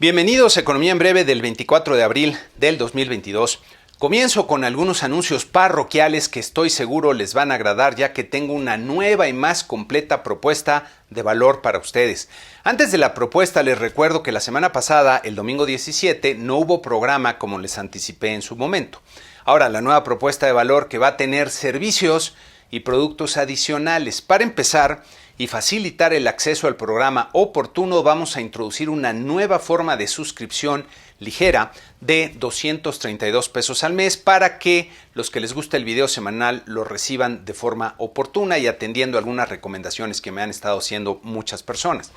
Bienvenidos a Economía en Breve del 24 de abril del 2022. Comienzo con algunos anuncios parroquiales que estoy seguro les van a agradar, ya que tengo una nueva y más completa propuesta de valor para ustedes. Antes de la propuesta, les recuerdo que la semana pasada, el domingo 17, no hubo programa como les anticipé en su momento. Ahora, la nueva propuesta de valor que va a tener servicios y productos adicionales. Para empezar y facilitar el acceso al programa oportuno, vamos a introducir una nueva forma de suscripción ligera de 232 pesos al mes para que los que les gusta el video semanal lo reciban de forma oportuna y atendiendo algunas recomendaciones que me han estado haciendo muchas personas.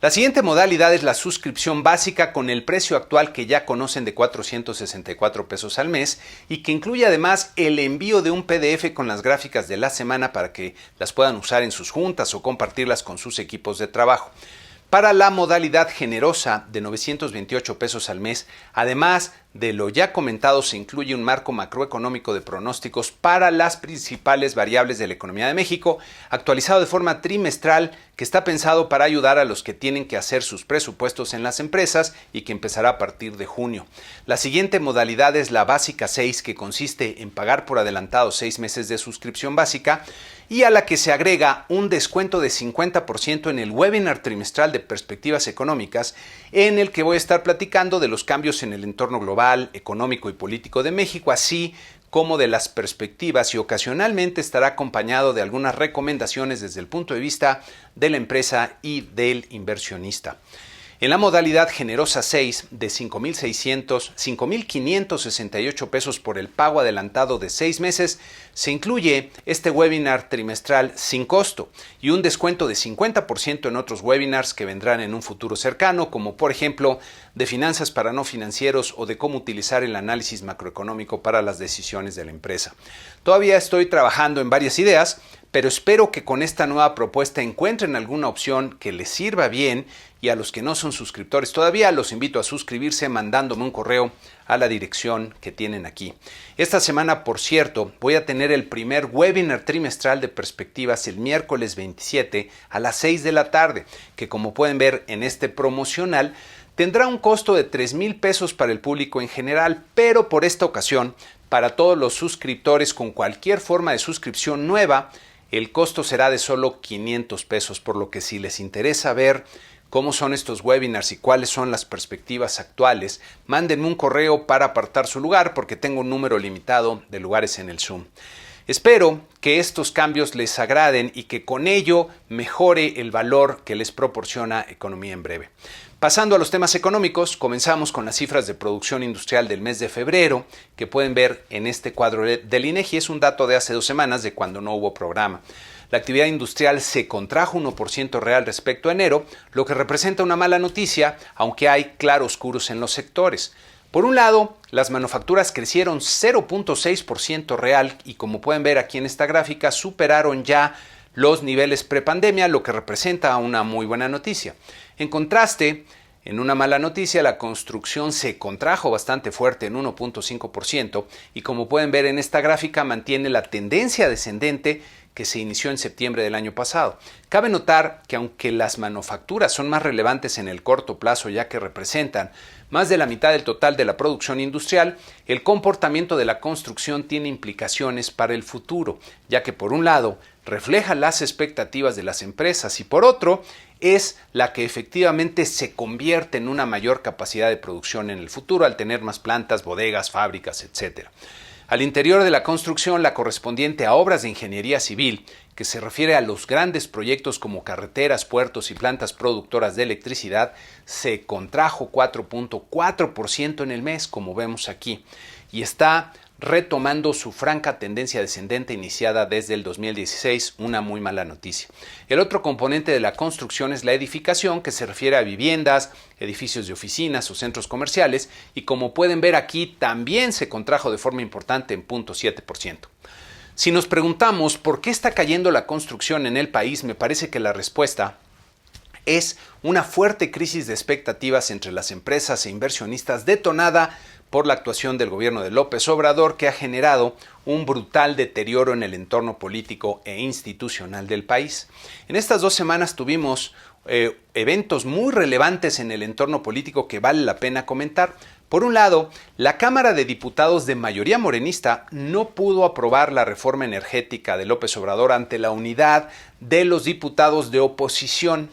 La siguiente modalidad es la suscripción básica con el precio actual que ya conocen de 464 pesos al mes y que incluye además el envío de un PDF con las gráficas de la semana para que las puedan usar en sus juntas o compartirlas con sus equipos de trabajo. Para la modalidad generosa de 928 pesos al mes, además de lo ya comentado, se incluye un marco macroeconómico de pronósticos para las principales variables de la economía de México, actualizado de forma trimestral, que está pensado para ayudar a los que tienen que hacer sus presupuestos en las empresas y que empezará a partir de junio. La siguiente modalidad es la básica 6, que consiste en pagar por adelantado 6 meses de suscripción básica y a la que se agrega un descuento de 50% en el webinar trimestral de perspectivas económicas, en el que voy a estar platicando de los cambios en el entorno global, económico y político de México, así como de las perspectivas, y ocasionalmente estará acompañado de algunas recomendaciones desde el punto de vista de la empresa y del inversionista. En la modalidad generosa 6 de 5,568 pesos por el pago adelantado de 6 meses, se incluye este webinar trimestral sin costo y un descuento de 50% en otros webinars que vendrán en un futuro cercano, como por ejemplo de finanzas para no financieros o de cómo utilizar el análisis macroeconómico para las decisiones de la empresa. Todavía estoy trabajando en varias ideas, pero espero que con esta nueva propuesta encuentren alguna opción que les sirva bien, y a los que no son suscriptores todavía los invito a suscribirse mandándome un correo a la dirección que tienen aquí. Esta semana, por cierto, voy a tener el primer webinar trimestral de perspectivas el miércoles 27 a las 6 de la tarde, que como pueden ver en este promocional, tendrá un costo de 3,000 pesos para el público en general, pero por esta ocasión, para todos los suscriptores con cualquier forma de suscripción nueva, el costo será de solo 500 pesos, por lo que si les interesa ver cómo son estos webinars y cuáles son las perspectivas actuales, mándenme un correo para apartar su lugar porque tengo un número limitado de lugares en el Zoom. Espero que estos cambios les agraden y que con ello mejore el valor que les proporciona Economía en Breve. Pasando a los temas económicos, comenzamos con las cifras de producción industrial del mes de febrero, que pueden ver en este cuadro del INEGI. Es un dato de hace 2 semanas, de cuando no hubo programa. La actividad industrial se contrajo 1% real respecto a enero, lo que representa una mala noticia, aunque hay claroscuros en los sectores. Por un lado, las manufacturas crecieron 0.6% real y, como pueden ver aquí en esta gráfica, superaron ya los niveles prepandemia, lo que representa una muy buena noticia. En contraste, en una mala noticia, la construcción se contrajo bastante fuerte en 1.5% y, como pueden ver en esta gráfica, mantiene la tendencia descendente que se inició en septiembre del año pasado. Cabe notar que aunque las manufacturas son más relevantes en el corto plazo, ya que representan más de la mitad del total de la producción industrial, el comportamiento de la construcción tiene implicaciones para el futuro, ya que por un lado refleja las expectativas de las empresas y por otro es la que efectivamente se convierte en una mayor capacidad de producción en el futuro al tener más plantas, bodegas, fábricas, etc. Al interior de la construcción, la correspondiente a obras de ingeniería civil, que se refiere a los grandes proyectos como carreteras, puertos y plantas productoras de electricidad, se contrajo 4.4% en el mes, como vemos aquí, y está retomando su franca tendencia descendente iniciada desde el 2016, una muy mala noticia. El otro componente de la construcción es la edificación, que se refiere a viviendas, edificios de oficinas o centros comerciales, y como pueden ver aquí, también se contrajo de forma importante en 0.7%. Si nos preguntamos por qué está cayendo la construcción en el país, me parece que la respuesta es una fuerte crisis de expectativas entre las empresas e inversionistas detonada por la actuación del gobierno de López Obrador, que ha generado un brutal deterioro en el entorno político e institucional del país. En estas 2 semanas tuvimos eventos muy relevantes en el entorno político que vale la pena comentar. Por un lado, la Cámara de Diputados de mayoría morenista no pudo aprobar la reforma energética de López Obrador ante la unidad de los diputados de oposición,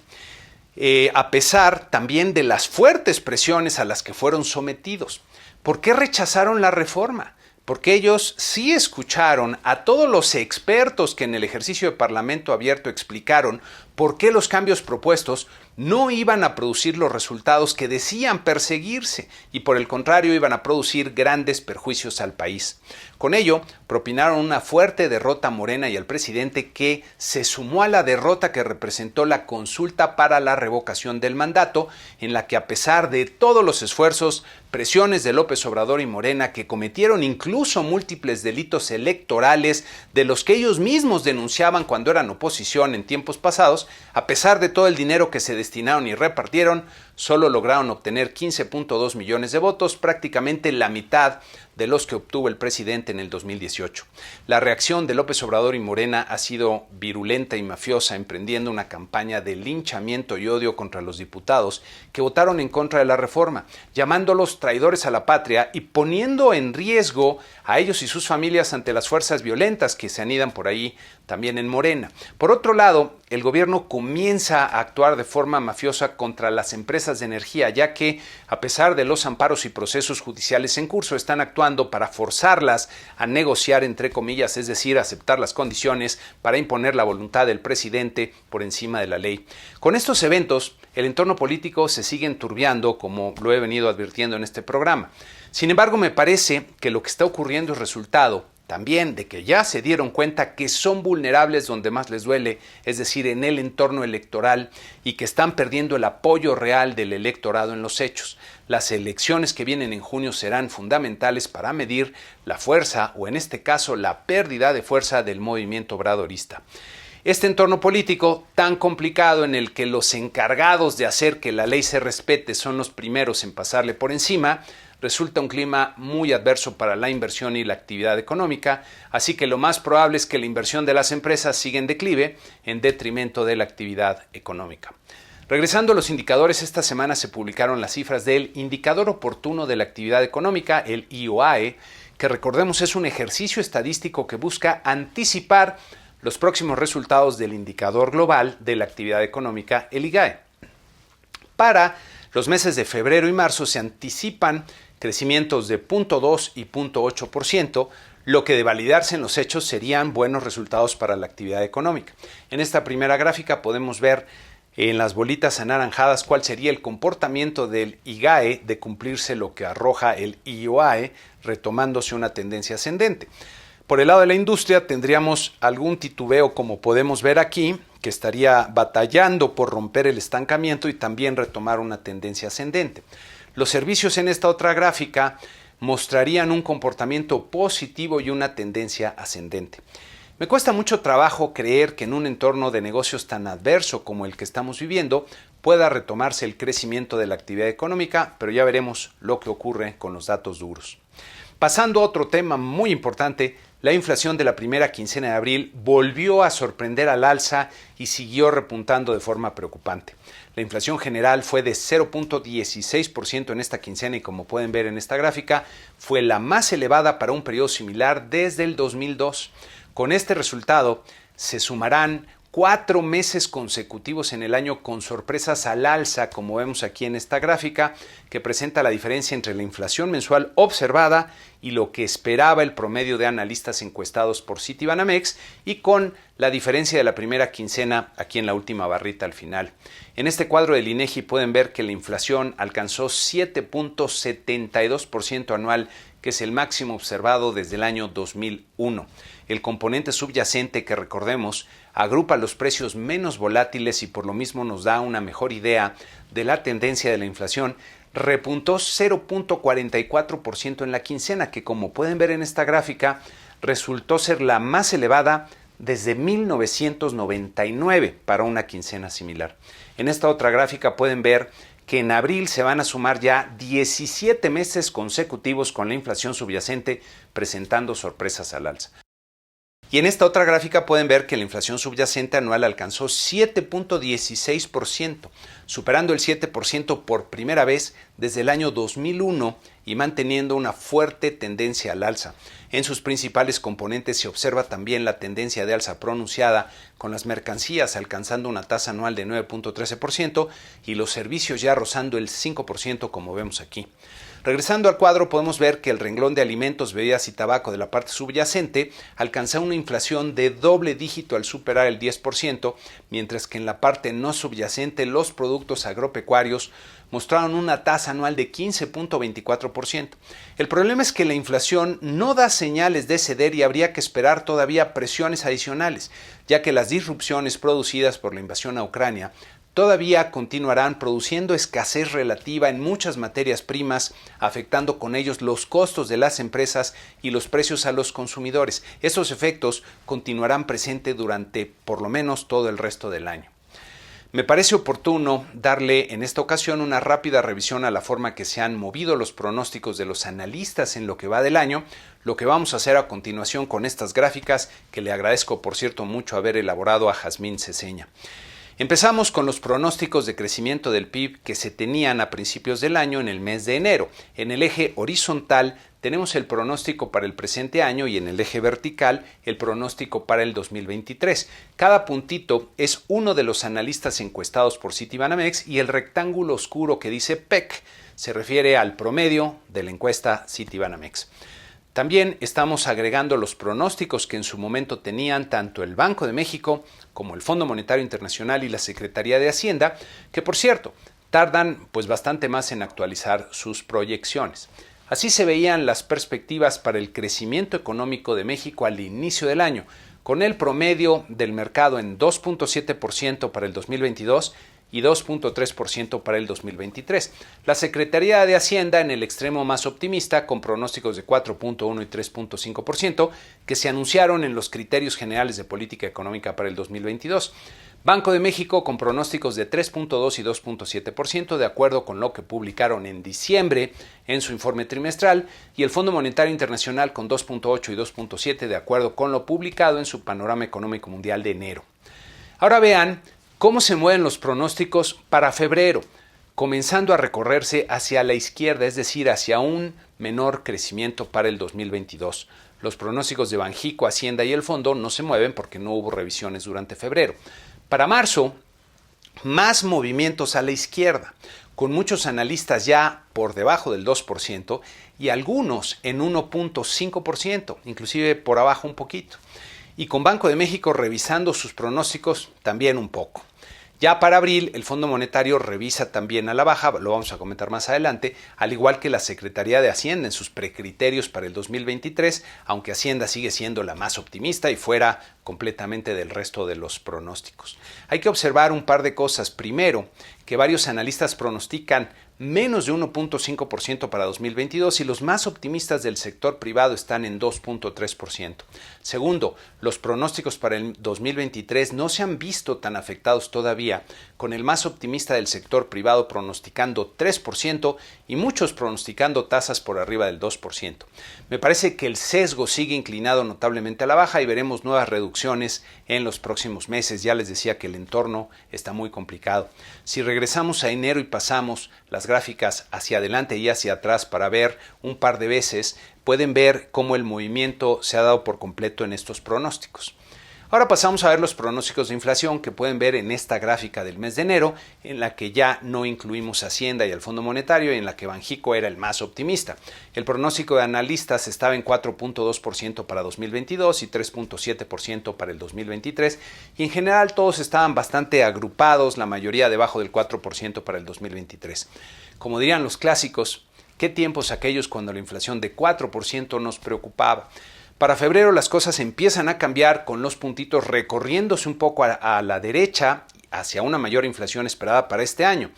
a pesar también de las fuertes presiones a las que fueron sometidos. ¿Por qué rechazaron la reforma? Porque ellos sí escucharon a todos los expertos que en el ejercicio de Parlamento abierto explicaron por qué los cambios propuestos no iban a producir los resultados que decían perseguirse y por el contrario iban a producir grandes perjuicios al país. Con ello, propinaron una fuerte derrota a Morena y al presidente que se sumó a la derrota que representó la consulta para la revocación del mandato, en la que a pesar de todos los esfuerzos, presiones de López Obrador y Morena que cometieron incluso múltiples delitos electorales de los que ellos mismos denunciaban cuando eran oposición en tiempos pasados, a pesar de todo el dinero que se destinaron y repartieron, solo lograron obtener 15.2 millones de votos, prácticamente la mitad de los que obtuvo el presidente en el 2018. La reacción de López Obrador y Morena ha sido virulenta y mafiosa, emprendiendo una campaña de linchamiento y odio contra los diputados que votaron en contra de la reforma, llamándolos traidores a la patria y poniendo en riesgo a ellos y sus familias ante las fuerzas violentas que se anidan por ahí también en Morena. Por otro lado, el gobierno comienza a actuar de forma mafiosa contra las empresas de energía, ya que, a pesar de los amparos y procesos judiciales en curso, están actuando para forzarlas a negociar, entre comillas, es decir, aceptar las condiciones para imponer la voluntad del presidente por encima de la ley. Con estos eventos, el entorno político se sigue enturbiando, como lo he venido advirtiendo en este programa. Sin embargo, me parece que lo que está ocurriendo es resultado también de que ya se dieron cuenta que son vulnerables donde más les duele, es decir, en el entorno electoral, y que están perdiendo el apoyo real del electorado en los hechos. Las elecciones que vienen en junio serán fundamentales para medir la fuerza, o en este caso la pérdida de fuerza del movimiento obradorista. Este entorno político tan complicado en el que los encargados de hacer que la ley se respete son los primeros en pasarle por encima, resulta un clima muy adverso para la inversión y la actividad económica, así que lo más probable es que la inversión de las empresas siga en declive en detrimento de la actividad económica. Regresando a los indicadores, esta semana se publicaron las cifras del Indicador Oportuno de la Actividad Económica, el IOAE, que recordemos es un ejercicio estadístico que busca anticipar los próximos resultados del Indicador Global de la Actividad Económica, el IGAE. Para los meses de febrero y marzo se anticipan crecimientos de 0.2 y 0.8%, lo que de validarse en los hechos serían buenos resultados para la actividad económica. En esta primera gráfica podemos ver en las bolitas anaranjadas cuál sería el comportamiento del IGAE de cumplirse lo que arroja el IOAE, retomándose una tendencia ascendente. Por el lado de la industria tendríamos algún titubeo, como podemos ver aquí, que estaría batallando por romper el estancamiento y también retomar una tendencia ascendente. Los servicios en esta otra gráfica mostrarían un comportamiento positivo y una tendencia ascendente. Me cuesta mucho trabajo creer que en un entorno de negocios tan adverso como el que estamos viviendo pueda retomarse el crecimiento de la actividad económica, pero ya veremos lo que ocurre con los datos duros. Pasando a otro tema muy importante, la inflación de la primera quincena de abril volvió a sorprender al alza y siguió repuntando de forma preocupante. La inflación general fue de 0.16% en esta quincena y, como pueden ver en esta gráfica, fue la más elevada para un periodo similar desde el 2002. Con este resultado se sumarán 4 meses consecutivos en el año con sorpresas al alza, como vemos aquí en esta gráfica, que presenta la diferencia entre la inflación mensual observada y lo que esperaba el promedio de analistas encuestados por Citibanamex, y con la diferencia de la primera quincena aquí en la última barrita al final. En este cuadro del INEGI pueden ver que la inflación alcanzó 7.72% anual, que es el máximo observado desde el año 2001. El componente subyacente, que recordemos, agrupa los precios menos volátiles y por lo mismo nos da una mejor idea de la tendencia de la inflación, repuntó 0.44% en la quincena, que como pueden ver en esta gráfica, resultó ser la más elevada desde 1999 para una quincena similar. En esta otra gráfica pueden ver que en abril se van a sumar ya 17 meses consecutivos con la inflación subyacente presentando sorpresas al alza. Y en esta otra gráfica pueden ver que la inflación subyacente anual alcanzó 7.16%, superando el 7% por primera vez desde el año 2001 y manteniendo una fuerte tendencia al alza. En sus principales componentes se observa también la tendencia de alza pronunciada, con las mercancías alcanzando una tasa anual de 9.13% y los servicios ya rozando el 5%, como vemos aquí. Regresando al cuadro, podemos ver que el renglón de alimentos, bebidas y tabaco de la parte subyacente alcanza una inflación de doble dígito al superar el 10%, mientras que en la parte no subyacente los productos agropecuarios mostraron una tasa anual de 15.24%. El problema es que la inflación no da señales de ceder y habría que esperar todavía presiones adicionales, ya que las disrupciones producidas por la invasión a Ucrania todavía continuarán produciendo escasez relativa en muchas materias primas, afectando con ellos los costos de las empresas y los precios a los consumidores. Estos efectos continuarán presentes durante por lo menos todo el resto del año. Me parece oportuno darle en esta ocasión una rápida revisión a la forma que se han movido los pronósticos de los analistas en lo que va del año, lo que vamos a hacer a continuación con estas gráficas, que le agradezco por cierto mucho haber elaborado a Jazmín Ceseña. Empezamos con los pronósticos de crecimiento del PIB que se tenían a principios del año en el mes de enero. En el eje horizontal tenemos el pronóstico para el presente año y en el eje vertical el pronóstico para el 2023. Cada puntito es uno de los analistas encuestados por Citibanamex y el rectángulo oscuro que dice PEC se refiere al promedio de la encuesta Citibanamex. También estamos agregando los pronósticos que en su momento tenían tanto el Banco de México como el Fondo Monetario Internacional y la Secretaría de Hacienda, que por cierto, tardan bastante más en actualizar sus proyecciones. Así se veían las perspectivas para el crecimiento económico de México al inicio del año, con el promedio del mercado en 2.7% para el 2022 y 2.3% para el 2023. La Secretaría de Hacienda en el extremo más optimista, con pronósticos de 4.1 y 3.5%, que se anunciaron en los criterios generales de política económica para el 2022. Banco de México con pronósticos de 3.2 y 2.7%, de acuerdo con lo que publicaron en diciembre en su informe trimestral, y el Fondo Monetario Internacional con 2.8 y 2.7%, de acuerdo con lo publicado en su Panorama Económico Mundial de enero. Ahora vean cómo se mueven los pronósticos para febrero, comenzando a recorrerse hacia la izquierda, es decir, hacia un menor crecimiento para el 2022. Los pronósticos de Banjico, Hacienda y el Fondo no se mueven porque no hubo revisiones durante febrero. Para marzo, más movimientos a la izquierda, con muchos analistas ya por debajo del 2% y algunos en 1.5%, inclusive por abajo un poquito. Y con Banco de México revisando sus pronósticos también un poco. Ya para abril, el Fondo Monetario revisa también a la baja, lo vamos a comentar más adelante, al igual que la Secretaría de Hacienda en sus precriterios para el 2023, aunque Hacienda sigue siendo la más optimista y fuera completamente del resto de los pronósticos. Hay que observar un par de cosas. Primero, que varios analistas pronostican menos de 1.5% para 2022 y los más optimistas del sector privado están en 2.3%. Segundo, los pronósticos para el 2023 no se han visto tan afectados todavía, con el más optimista del sector privado pronosticando 3% y muchos pronosticando tasas por arriba del 2%. Me parece que el sesgo sigue inclinado notablemente a la baja y veremos nuevas reducciones en los próximos meses. Ya les decía que el entorno está muy complicado. Si regresamos a enero y pasamos las gráficas hacia adelante y hacia atrás para ver un par de veces, pueden ver cómo el movimiento se ha dado por completo en estos pronósticos. Ahora pasamos a ver los pronósticos de inflación que pueden ver en esta gráfica del mes de enero, en la que ya no incluimos Hacienda y el Fondo Monetario y en la que Banjico era el más optimista. El pronóstico de analistas estaba en 4.2% para 2022 y 3.7% para el 2023 y en general todos estaban bastante agrupados, la mayoría debajo del 4% para el 2023. Como dirían los clásicos, ¿qué tiempos aquellos cuando la inflación de 4% nos preocupaba? Para febrero las cosas empiezan a cambiar con los puntitos recorriéndose un poco a la derecha hacia una mayor inflación esperada para este año.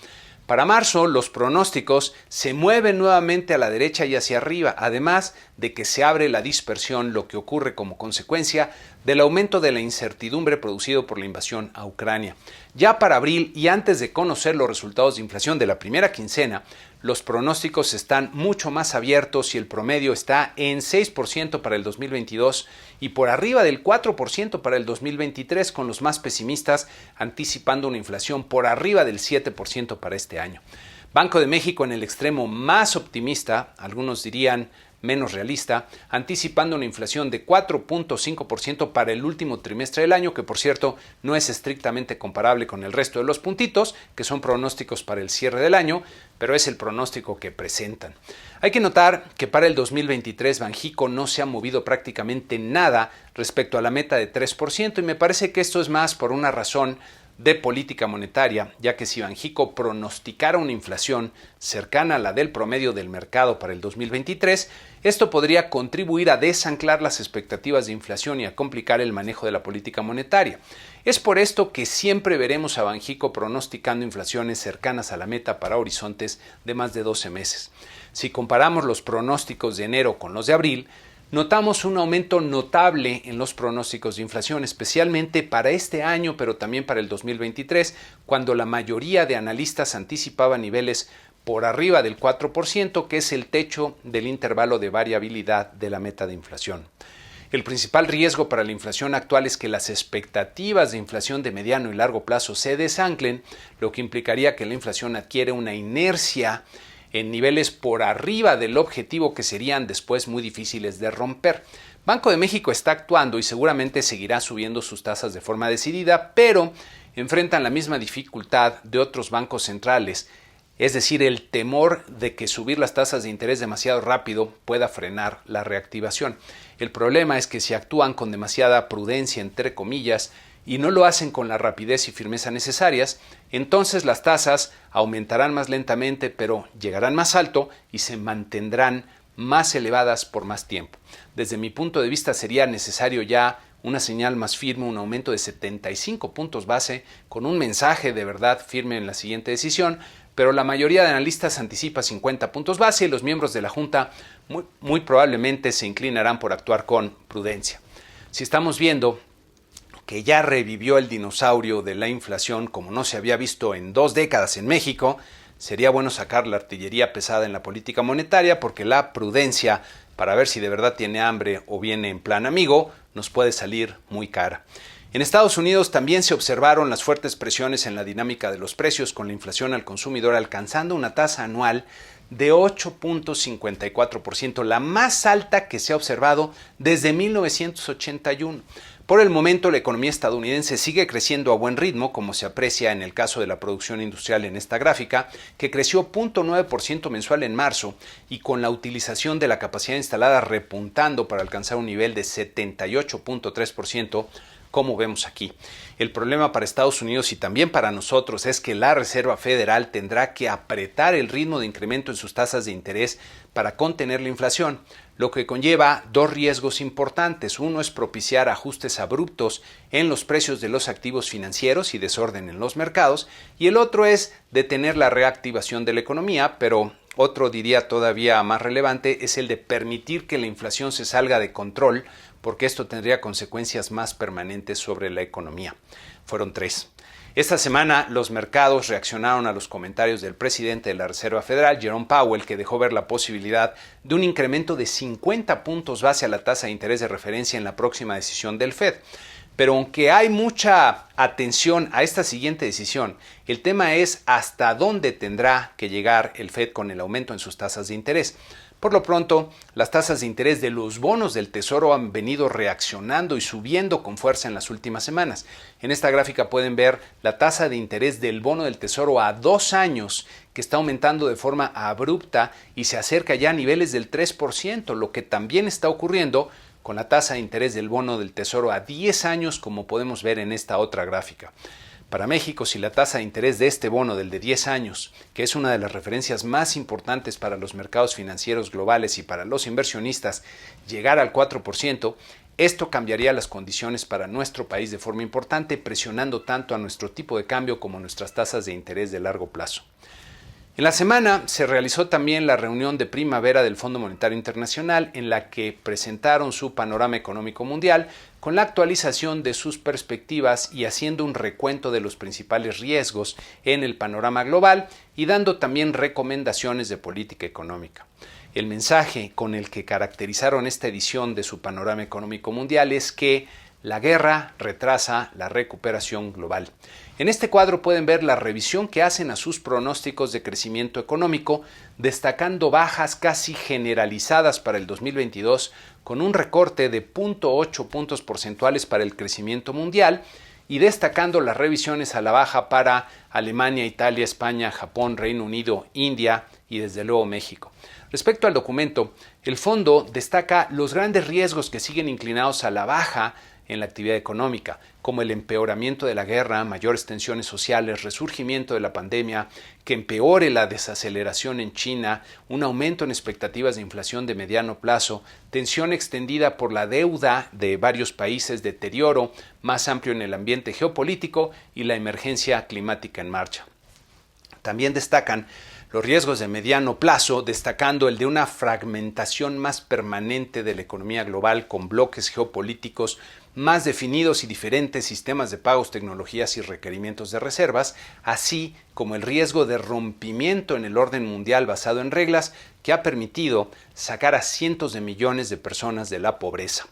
Para marzo los pronósticos se mueven nuevamente a la derecha y hacia arriba, además de que se abre la dispersión, lo que ocurre como consecuencia del aumento de la incertidumbre producido por la invasión a Ucrania. Ya para abril y antes de conocer los resultados de inflación de la primera quincena, los pronósticos están mucho más abiertos y el promedio está en 6% para el 2022 y por arriba del 4% para el 2023, con los más pesimistas anticipando una inflación por arriba del 7% para este año. Banco de México en el extremo más optimista, algunos dirían menos realista, anticipando una inflación de 4.5% para el último trimestre del año, que por cierto no es estrictamente comparable con el resto de los puntitos, que son pronósticos para el cierre del año, pero es el pronóstico que presentan. Hay que notar que para el 2023 Banxico no se ha movido prácticamente nada respecto a la meta de 3% y me parece que esto es más por una razón de política monetaria, ya que si Banxico pronosticara una inflación cercana a la del promedio del mercado para el 2023, esto podría contribuir a desanclar las expectativas de inflación y a complicar el manejo de la política monetaria. Es por esto que siempre veremos a Banxico pronosticando inflaciones cercanas a la meta para horizontes de más de 12 meses. Si comparamos los pronósticos de enero con los de abril, notamos un aumento notable en los pronósticos de inflación, especialmente para este año, pero también para el 2023, cuando la mayoría de analistas anticipaba niveles por arriba del 4%, que es el techo del intervalo de variabilidad de la meta de inflación. El principal riesgo para la inflación actual es que las expectativas de inflación de mediano y largo plazo se desanclen, lo que implicaría que la inflación adquiere una inercia en niveles por arriba del objetivo que serían después muy difíciles de romper. Banco de México está actuando y seguramente seguirá subiendo sus tasas de forma decidida, pero enfrentan la misma dificultad de otros bancos centrales, es decir, el temor de que subir las tasas de interés demasiado rápido pueda frenar la reactivación. El problema es que si actúan con demasiada prudencia, entre comillas, y no lo hacen con la rapidez y firmeza necesarias, entonces las tasas aumentarán más lentamente, pero llegarán más alto y se mantendrán más elevadas por más tiempo. Desde mi punto de vista sería necesario ya una señal más firme, un aumento de 75 puntos base, con un mensaje de verdad firme en la siguiente decisión, pero la mayoría de analistas anticipa 50 puntos base y los miembros de la Junta muy probablemente se inclinarán por actuar con prudencia. Si estamos viendo que ya revivió el dinosaurio de la inflación como no se había visto en 2 décadas en México, sería bueno sacar la artillería pesada en la política monetaria porque la prudencia, para ver si de verdad tiene hambre o viene en plan amigo, nos puede salir muy cara. En Estados Unidos también se observaron las fuertes presiones en la dinámica de los precios, con la inflación al consumidor alcanzando una tasa anual de 8.54%, la más alta que se ha observado desde 1981. Por el momento, la economía estadounidense sigue creciendo a buen ritmo, como se aprecia en el caso de la producción industrial en esta gráfica, que creció 0.9% mensual en marzo y con la utilización de la capacidad instalada repuntando para alcanzar un nivel de 78.3%, como vemos aquí. El problema para Estados Unidos y también para nosotros es que la Reserva Federal tendrá que apretar el ritmo de incremento en sus tasas de interés para contener la inflación, lo que conlleva dos riesgos importantes. Uno es propiciar ajustes abruptos en los precios de los activos financieros y desorden en los mercados, y el otro es detener la reactivación de la economía, pero otro, diría todavía más relevante, es el de permitir que la inflación se salga de control, porque esto tendría consecuencias más permanentes sobre la economía. Fueron 3. Esta semana los mercados reaccionaron a los comentarios del presidente de la Reserva Federal, Jerome Powell, que dejó ver la posibilidad de un incremento de 50 puntos base a la tasa de interés de referencia en la próxima decisión del Fed. Pero aunque hay mucha atención a esta siguiente decisión, el tema es hasta dónde tendrá que llegar el Fed con el aumento en sus tasas de interés. Por lo pronto, las tasas de interés de los bonos del Tesoro han venido reaccionando y subiendo con fuerza en las últimas semanas. En esta gráfica pueden ver la tasa de interés del bono del Tesoro a 2 años, que está aumentando de forma abrupta y se acerca ya a niveles del 3%, lo que también está ocurriendo con la tasa de interés del bono del Tesoro a 10 años, como podemos ver en esta otra gráfica. Para México, si la tasa de interés de este bono, del de 10 años, que es una de las referencias más importantes para los mercados financieros globales y para los inversionistas, llegara al 4%, esto cambiaría las condiciones para nuestro país de forma importante, presionando tanto a nuestro tipo de cambio como a nuestras tasas de interés de largo plazo. En la semana se realizó también la reunión de primavera del Fondo Monetario Internacional, en la que presentaron su panorama económico mundial con la actualización de sus perspectivas y haciendo un recuento de los principales riesgos en el panorama global y dando también recomendaciones de política económica. El mensaje con el que caracterizaron esta edición de su panorama económico mundial es que la guerra retrasa la recuperación global. En este cuadro pueden ver la revisión que hacen a sus pronósticos de crecimiento económico, destacando bajas casi generalizadas para el 2022, con un recorte de 0.8 puntos porcentuales para el crecimiento mundial y destacando las revisiones a la baja para Alemania, Italia, España, Japón, Reino Unido, India y desde luego México. Respecto al documento, el fondo destaca los grandes riesgos que siguen inclinados a la baja en la actividad económica, como el empeoramiento de la guerra, mayores tensiones sociales, resurgimiento de la pandemia, que empeore la desaceleración en China, un aumento en expectativas de inflación de mediano plazo, tensión extendida por la deuda de varios países, deterioro más amplio en el ambiente geopolítico y la emergencia climática en marcha. También destacan los riesgos de mediano plazo, destacando el de una fragmentación más permanente de la economía global con bloques geopolíticos más definidos y diferentes sistemas de pagos, tecnologías y requerimientos de reservas, así como el riesgo de rompimiento en el orden mundial basado en reglas que ha permitido sacar a cientos de millones de personas de la pobreza.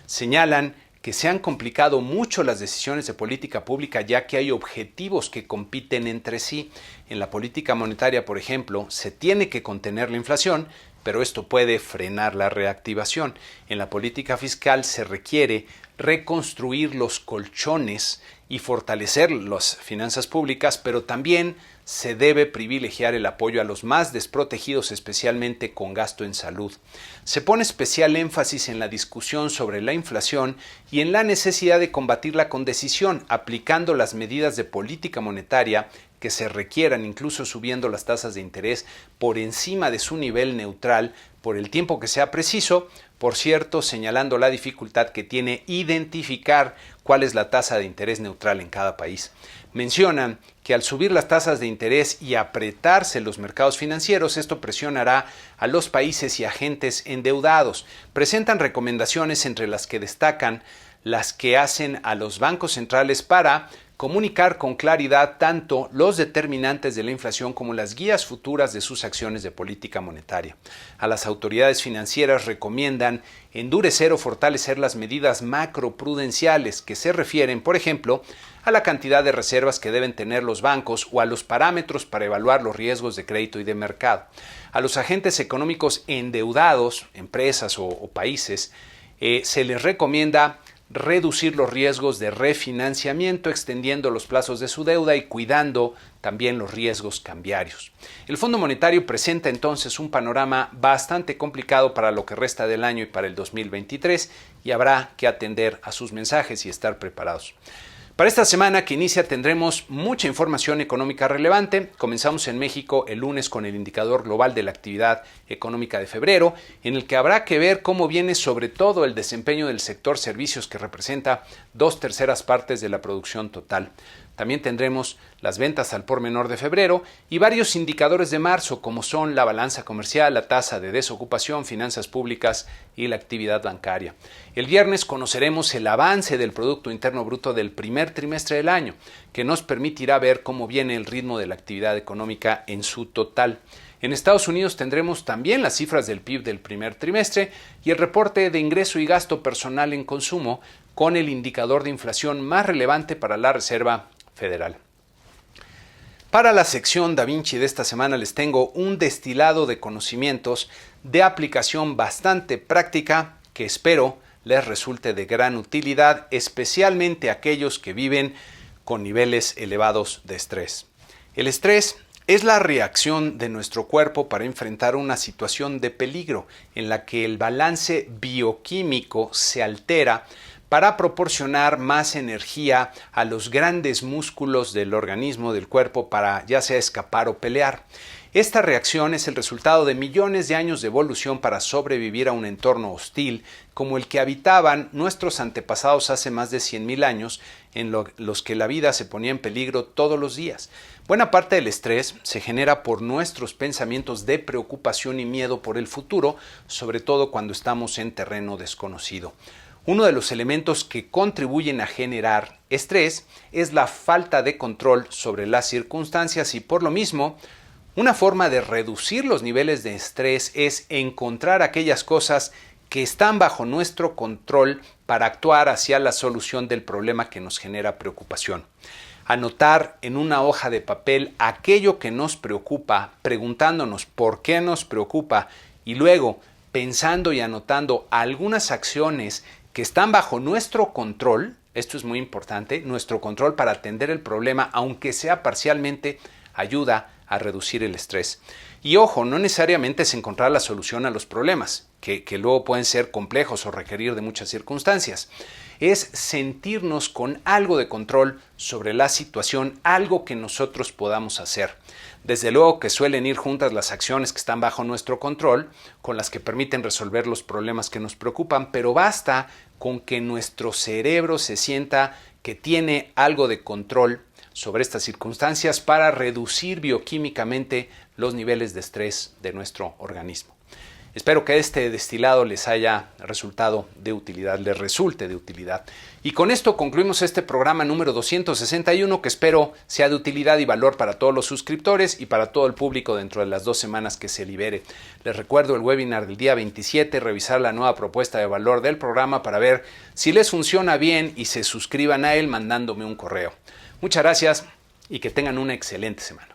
Señalan que se han complicado mucho las decisiones de política pública ya que hay objetivos que compiten entre sí. En la política monetaria, por ejemplo, se tiene que contener la inflación, pero esto puede frenar la reactivación. En la política fiscal se requiere reconstruir los colchones y fortalecer las finanzas públicas, pero también se debe privilegiar el apoyo a los más desprotegidos, especialmente con gasto en salud. Se pone especial énfasis en la discusión sobre la inflación y en la necesidad de combatirla con decisión, aplicando las medidas de política monetaria que se requieran, incluso subiendo las tasas de interés por encima de su nivel neutral por el tiempo que sea preciso, por cierto, señalando la dificultad que tiene identificar cuál es la tasa de interés neutral en cada país. Mencionan que al subir las tasas de interés y apretarse los mercados financieros, esto presionará a los países y agentes endeudados. Presentan recomendaciones entre las que destacan las que hacen a los bancos centrales para comunicar con claridad tanto los determinantes de la inflación como las guías futuras de sus acciones de política monetaria. A las autoridades financieras recomiendan endurecer o fortalecer las medidas macroprudenciales que se refieren, por ejemplo, a la cantidad de reservas que deben tener los bancos o a los parámetros para evaluar los riesgos de crédito y de mercado. A los agentes económicos endeudados, empresas o países, se les recomienda reducir los riesgos de refinanciamiento, extendiendo los plazos de su deuda y cuidando también los riesgos cambiarios. El Fondo Monetario presenta entonces un panorama bastante complicado para lo que resta del año y para el 2023 y habrá que atender a sus mensajes y estar preparados. Para esta semana que inicia tendremos mucha información económica relevante. Comenzamos en México el lunes con el indicador global de la actividad económica de febrero, en el que habrá que ver cómo viene sobre todo el desempeño del sector servicios, que representa 2/3 partes de la producción total. También tendremos las ventas al por menor de febrero y varios indicadores de marzo, como son la balanza comercial, la tasa de desocupación, finanzas públicas y la actividad bancaria. El viernes conoceremos el avance del Producto Interno Bruto del primer trimestre del año, que nos permitirá ver cómo viene el ritmo de la actividad económica en su total. En Estados Unidos tendremos también las cifras del PIB del primer trimestre y el reporte de ingreso y gasto personal en consumo, con el indicador de inflación más relevante para la Reserva Federal. Para la sección Da Vinci de esta semana les tengo un destilado de conocimientos de aplicación bastante práctica que espero les resulte de gran utilidad, especialmente a aquellos que viven con niveles elevados de estrés. El estrés es la reacción de nuestro cuerpo para enfrentar una situación de peligro en la que el balance bioquímico se altera para proporcionar más energía a los grandes músculos del organismo, del cuerpo, para ya sea escapar o pelear. Esta reacción es el resultado de millones de años de evolución para sobrevivir a un entorno hostil como el que habitaban nuestros antepasados hace más de 100.000 años, en los que la vida se ponía en peligro todos los días. Buena parte del estrés se genera por nuestros pensamientos de preocupación y miedo por el futuro, sobre todo cuando estamos en terreno desconocido. Uno de los elementos que contribuyen a generar estrés es la falta de control sobre las circunstancias y por lo mismo, una forma de reducir los niveles de estrés es encontrar aquellas cosas que están bajo nuestro control para actuar hacia la solución del problema que nos genera preocupación. Anotar en una hoja de papel aquello que nos preocupa, preguntándonos por qué nos preocupa y luego pensando y anotando algunas acciones que están bajo nuestro control, esto es muy importante, nuestro control para atender el problema, aunque sea parcialmente, ayuda a reducir el estrés. Y ojo, no necesariamente es encontrar la solución a los problemas, que luego pueden ser complejos o requerir de muchas circunstancias. Es sentirnos con algo de control sobre la situación, algo que nosotros podamos hacer. Desde luego que suelen ir juntas las acciones que están bajo nuestro control, con las que permiten resolver los problemas que nos preocupan, pero basta con que nuestro cerebro se sienta que tiene algo de control sobre estas circunstancias para reducir bioquímicamente los niveles de estrés de nuestro organismo. Espero que este destilado les haya resultado de utilidad, les resulte de utilidad. Y con esto concluimos este programa número 261 que espero sea de utilidad y valor para todos los suscriptores y para todo el público dentro de las 2 semanas que se libere. Les recuerdo el webinar del día 27, revisar la nueva propuesta de valor del programa para ver si les funciona bien y se suscriban a él mandándome un correo. Muchas gracias y que tengan una excelente semana.